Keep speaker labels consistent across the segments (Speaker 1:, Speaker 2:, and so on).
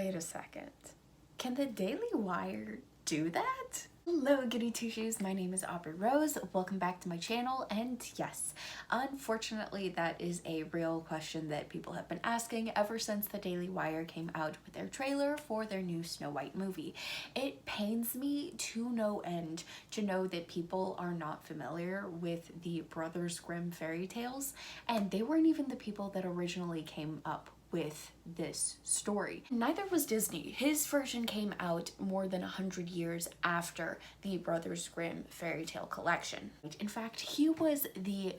Speaker 1: Wait a second. Can the Daily Wire do that? Hello Goody Two Shoes, my name is Aubrie Rose. Welcome back to my channel, and yes, unfortunately that is a real question that people have been asking ever since the Daily Wire came out with their trailer for their new Snow White movie. It pains me to no end to know that people are not familiar with the Brothers Grimm fairy tales, and they weren't even the people that originally came up with this story. Neither was Disney. His version came out more than 100 years after the Brothers Grimm fairy tale collection. In fact, he was the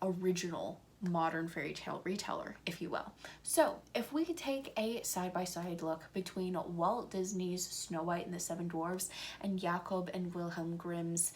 Speaker 1: original modern fairy tale reteller, if you will. So if we could take a side-by-side look between Walt Disney's Snow White and the Seven Dwarfs and Jakob and Wilhelm Grimm's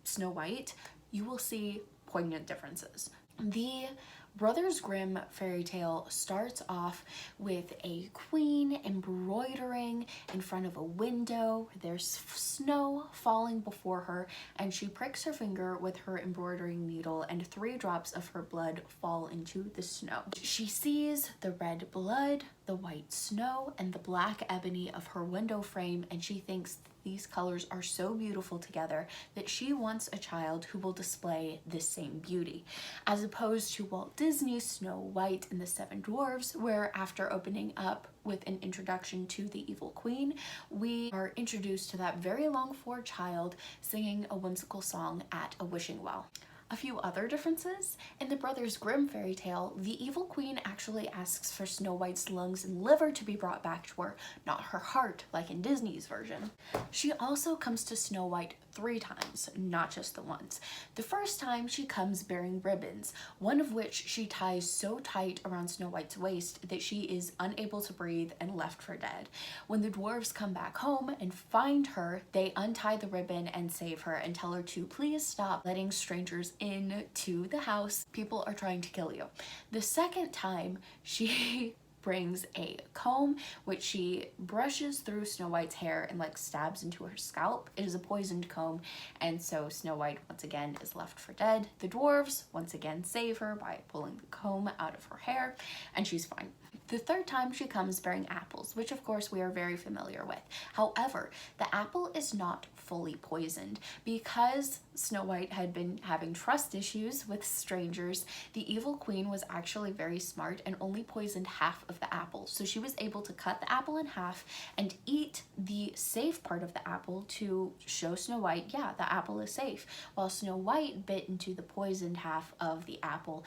Speaker 1: Snow White, you will see poignant differences. The Brothers Grimm fairy tale starts off with a queen embroidering in front of a window. There's snow falling before her, and she pricks her finger with her embroidering needle, and 3 drops of her blood fall into the snow. She sees the red blood, the white snow, and the black ebony of her window frame, and she thinks these colors are so beautiful together that she wants a child who will display this same beauty. As opposed to Walt Disney's Snow White and the Seven Dwarfs, where after opening up with an introduction to the evil queen, we are introduced to that very longed-for child singing a whimsical song at a wishing well. A few other differences. In the Brothers Grimm fairy tale, the evil queen actually asks for Snow White's lungs and liver to be brought back to her, not her heart like in Disney's version. She also comes to Snow White 3 times, not just the once. The first time she comes bearing ribbons, one of which she ties so tight around Snow White's waist that she is unable to breathe and left for dead. When the dwarves come back home and find her, they untie the ribbon and save her and tell her to please stop letting strangers into the house. People are trying to kill you. The second time, she brings a comb which she brushes through Snow White's hair and like stabs into her scalp. It is a poisoned comb, and so Snow White once again is left for dead. The dwarves once again save her by pulling the comb out of her hair, and she's fine. The third time she comes bearing apples, which of course we are very familiar with. However, the apple is not fully poisoned. Because Snow White had been having trust issues with strangers, the evil queen was actually very smart and only poisoned half of the apple. So she was able to cut the apple in half and eat the safe part of the apple to show Snow White, yeah, the apple is safe, while Snow White bit into the poisoned half of the apple,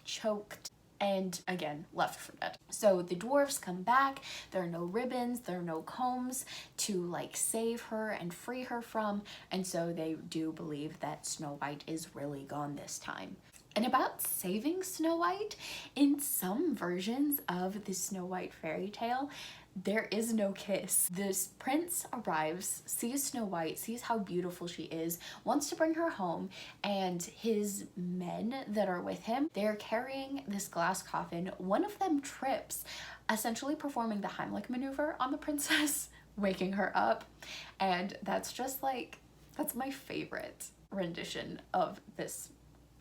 Speaker 1: choked, and again left for dead. So the dwarves come back. There are no ribbons, there are no combs to like save her and free her from, and so they do believe that Snow White is really gone this time. And about saving Snow White, in some versions of the Snow White fairy tale, there is no kiss. This prince arrives, sees Snow White, sees how beautiful she is, wants to bring her home, and his men that are with him, they're carrying this glass coffin. One of them trips, essentially performing the Heimlich maneuver on the princess, waking her up, and that's just like, that's my favorite rendition of this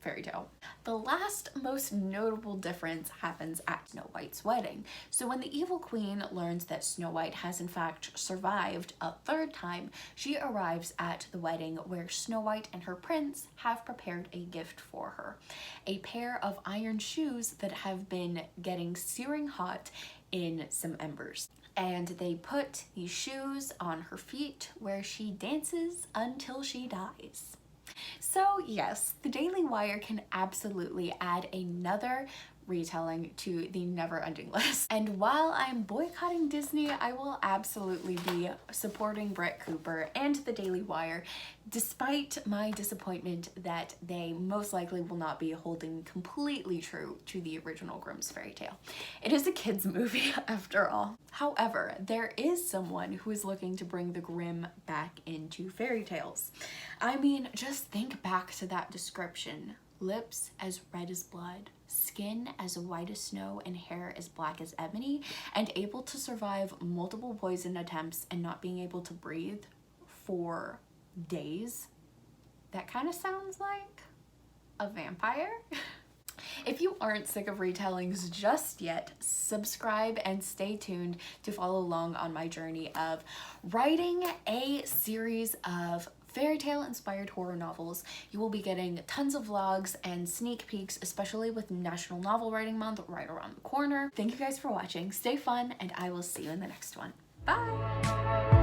Speaker 1: fairy tale. The last most notable difference happens at Snow White's wedding. So when the evil queen learns that Snow White has in fact survived a 3rd time, she arrives at the wedding where Snow White and her prince have prepared a gift for her. A pair of iron shoes that have been getting searing hot in some embers. And they put these shoes on her feet where she dances until she dies. So yes, the Daily Wire can absolutely add another retelling to the never-ending list. And while I'm boycotting Disney, I will absolutely be supporting Brett Cooper and the Daily Wire, despite my disappointment that they most likely will not be holding completely true to the original Grimm's fairy tale. It is a kids movie after all. However, there is someone who is looking to bring the Grimm back into fairy tales. I mean, just think back to that description. Lips as red as blood, skin as white as snow, and hair as black as ebony, and able to survive multiple poison attempts and not being able to breathe for days. That kind of sounds like a vampire. If you aren't sick of retellings just yet, subscribe and stay tuned to follow along on my journey of writing a series of fairy tale inspired horror novels. You will be getting tons of vlogs and sneak peeks, especially with National Novel Writing Month right around the corner. Thank you guys for watching. Stay fun, and I will see you in the next one. Bye!